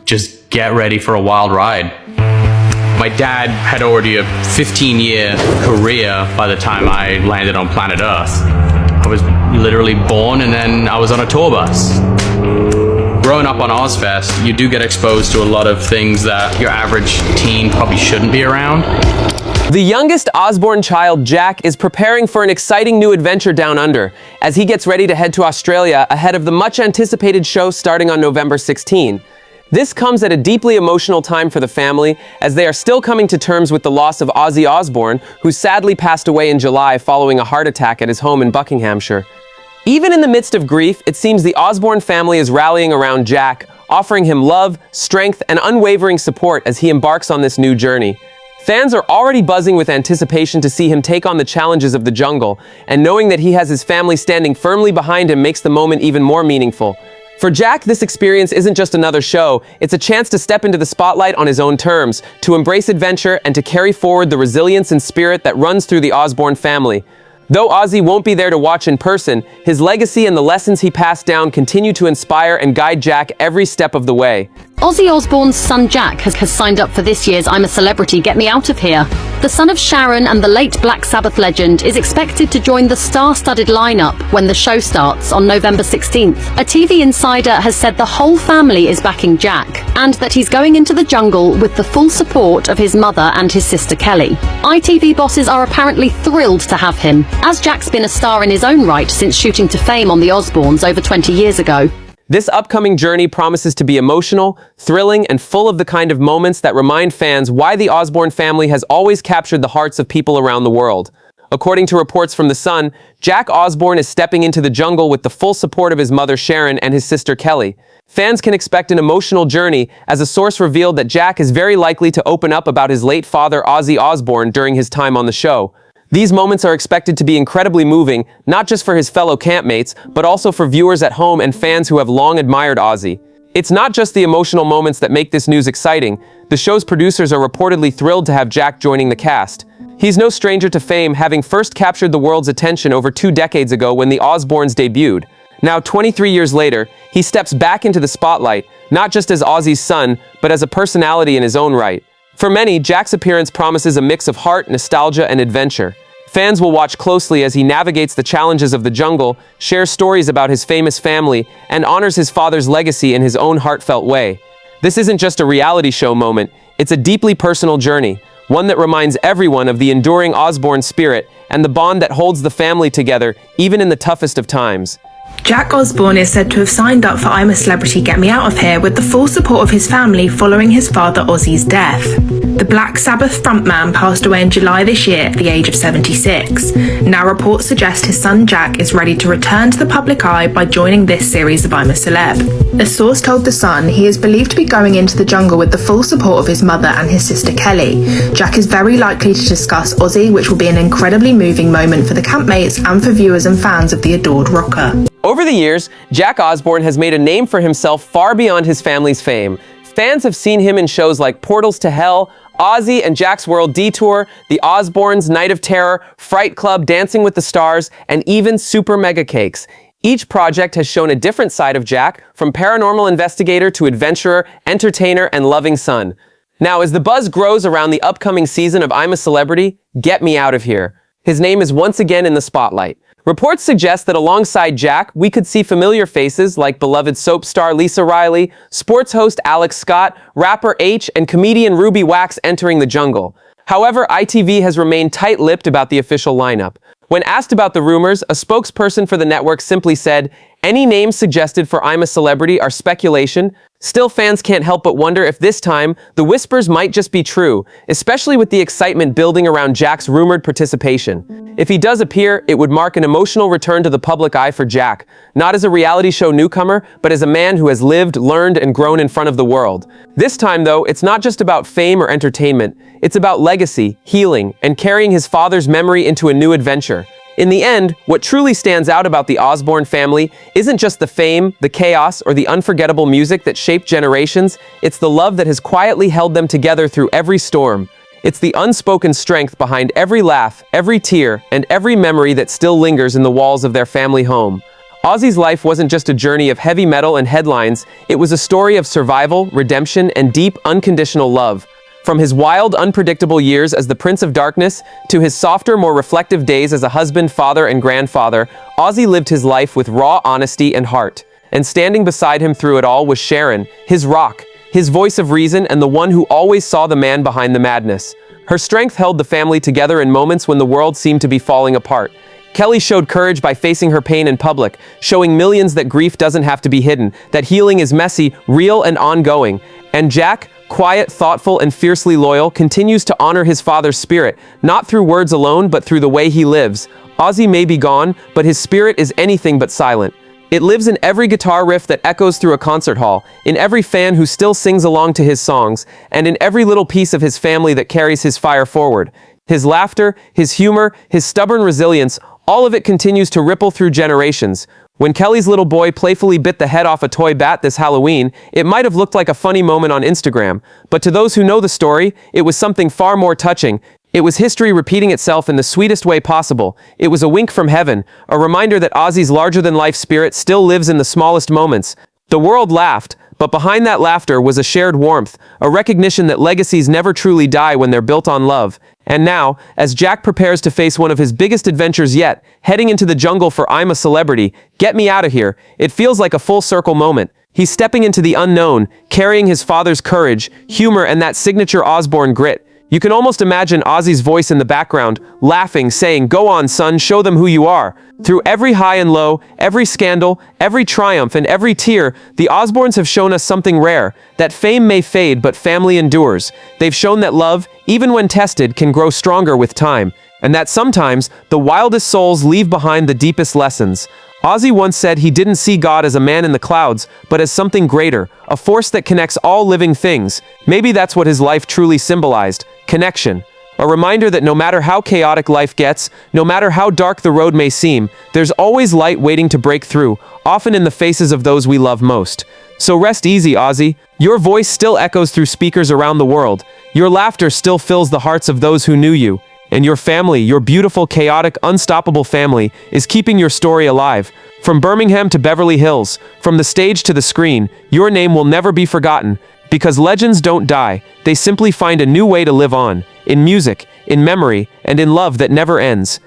just get ready for a wild ride. My dad had already a 15-year career by the time I landed on planet Earth. I was literally born and then I was on a tour bus. Growing up on Ozfest, you do get exposed to a lot of things that your average teen probably shouldn't be around. The youngest Osborne child, Jack, is preparing for an exciting new adventure down under as he gets ready to head to Australia ahead of the much-anticipated show starting on November 16. This comes at a deeply emotional time for the family, as they are still coming to terms with the loss of Ozzy Osbourne, who sadly passed away in July following a heart attack at his home in Buckinghamshire. Even in the midst of grief, it seems the Osborne family is rallying around Jack, offering him love, strength, and unwavering support as he embarks on this new journey. Fans are already buzzing with anticipation to see him take on the challenges of the jungle, and knowing that he has his family standing firmly behind him makes the moment even more meaningful. For Jack, this experience isn't just another show, it's a chance to step into the spotlight on his own terms, to embrace adventure, and to carry forward the resilience and spirit that runs through the Osborne family. Though Ozzy won't be there to watch in person, his legacy and the lessons he passed down continue to inspire and guide Jack every step of the way. Ozzy Osbourne's son Jack has signed up for this year's I'm a Celebrity, Get Me Out of Here. The son of Sharon and the late Black Sabbath legend is expected to join the star-studded lineup when the show starts on November 16th. A TV insider has said the whole family is backing Jack, and that he's going into the jungle with the full support of his mother and his sister Kelly. ITV bosses are apparently thrilled to have him, as Jack's been a star in his own right since shooting to fame on the Osbournes over 20 years ago. This upcoming journey promises to be emotional, thrilling, and full of the kind of moments that remind fans why the Osborne family has always captured the hearts of people around the world. According to reports from The Sun, Jack Osborne is stepping into the jungle with the full support of his mother Sharon and his sister Kelly. Fans can expect an emotional journey, as a source revealed that Jack is very likely to open up about his late father Ozzy Osbourne during his time on the show. These moments are expected to be incredibly moving, not just for his fellow campmates, but also for viewers at home and fans who have long admired Ozzy. It's not just the emotional moments that make this news exciting. The show's producers are reportedly thrilled to have Jack joining the cast. He's no stranger to fame, having first captured the world's attention over 2 decades ago when the Osbournes debuted. Now, 23 years later, he steps back into the spotlight, not just as Ozzy's son, but as a personality in his own right. For many, Jack's appearance promises a mix of heart, nostalgia, and adventure. Fans will watch closely as he navigates the challenges of the jungle, shares stories about his famous family, and honors his father's legacy in his own heartfelt way. This isn't just a reality show moment, it's a deeply personal journey, one that reminds everyone of the enduring Osborne spirit and the bond that holds the family together, even in the toughest of times. Jack Osborne is said to have signed up for I'm a Celebrity, Get Me Out of Here with the full support of his family following his father Ozzy's death. The Black Sabbath frontman passed away in July this year at the age of 76. Now reports suggest his son Jack is ready to return to the public eye by joining this series of I'm a Celeb. A source told The Sun he is believed to be going into the jungle with the full support of his mother and his sister Kelly. Jack is very likely to discuss Ozzy, which will be an incredibly moving moment for the campmates and for viewers and fans of the adored rocker. Over the years, Jack Osborne has made a name for himself far beyond his family's fame. Fans have seen him in shows like Portals to Hell, Ozzy and Jack's World Detour, The Osbournes, Night of Terror, Fright Club, Dancing with the Stars, and even Super Mega Cakes. Each project has shown a different side of Jack, from paranormal investigator to adventurer, entertainer, and loving son. Now, as the buzz grows around the upcoming season of I'm a Celebrity, Get Me Out of Here, his name is once again in the spotlight. Reports suggest that alongside Jack, we could see familiar faces like beloved soap star Lisa Riley, sports host Alex Scott, rapper H, and comedian Ruby Wax entering the jungle. However, ITV has remained tight-lipped about the official lineup. When asked about the rumors, a spokesperson for the network simply said, "Any names suggested for I'm a Celebrity are speculation." Still, fans can't help but wonder if this time, the whispers might just be true, especially with the excitement building around Jack's rumored participation. If he does appear, it would mark an emotional return to the public eye for Jack, not as a reality show newcomer, but as a man who has lived, learned, and grown in front of the world. This time, though, it's not just about fame or entertainment. It's about legacy, healing, and carrying his father's memory into a new adventure. In the end, what truly stands out about the Osborne family isn't just the fame, the chaos, or the unforgettable music that shaped generations. It's the love that has quietly held them together through every storm. It's the unspoken strength behind every laugh, every tear, and every memory that still lingers in the walls of their family home. Ozzy's life wasn't just a journey of heavy metal and headlines, it was a story of survival, redemption, and deep, unconditional love. From his wild, unpredictable years as the Prince of Darkness to his softer, more reflective days as a husband, father, and grandfather, Ozzy lived his life with raw honesty and heart. And standing beside him through it all was Sharon, his rock, his voice of reason, and the one who always saw the man behind the madness. Her strength held the family together in moments when the world seemed to be falling apart. Kelly showed courage by facing her pain in public, showing millions that grief doesn't have to be hidden, that healing is messy, real, and ongoing. And Jack, quiet, thoughtful, and fiercely loyal, continues to honor his father's spirit, not through words alone, but through the way he lives. Ozzy may be gone, but his spirit is anything but silent. It lives in every guitar riff that echoes through a concert hall, in every fan who still sings along to his songs, and in every little piece of his family that carries his fire forward. His laughter, his humor, his stubborn resilience, all of it continues to ripple through generations. When Kelly's little boy playfully bit the head off a toy bat this Halloween, it might have looked like a funny moment on Instagram, but to those who know the story, it was something far more touching. It was history repeating itself in the sweetest way possible. It was a wink from heaven, a reminder that Ozzy's larger-than-life spirit still lives in the smallest moments. The world laughed, but behind that laughter was a shared warmth, a recognition that legacies never truly die when they're built on love. And now, as Jack prepares to face one of his biggest adventures yet, heading into the jungle for I'm a Celebrity, Get Me Outta Here, it feels like a full-circle moment. He's stepping into the unknown, carrying his father's courage, humor, and that signature Osborne grit. You can almost imagine Ozzy's voice in the background, laughing, saying, "Go on, son, show them who you are." Through every high and low, every scandal, every triumph, and every tear, the Osbournes have shown us something rare, that fame may fade, but family endures. They've shown that love, even when tested, can grow stronger with time, and that sometimes the wildest souls leave behind the deepest lessons. Ozzy once said he didn't see God as a man in the clouds, but as something greater, a force that connects all living things. Maybe that's what his life truly symbolized: connection. A reminder that no matter how chaotic life gets, no matter how dark the road may seem, there's always light waiting to break through, often in the faces of those we love most. So rest easy, Ozzy. Your voice still echoes through speakers around the world. Your laughter still fills the hearts of those who knew you. And your family, your beautiful, chaotic, unstoppable family, is keeping your story alive. From Birmingham to Beverly Hills, from the stage to the screen, your name will never be forgotten. Because legends don't die, they simply find a new way to live on. In music, in memory, and in love that never ends.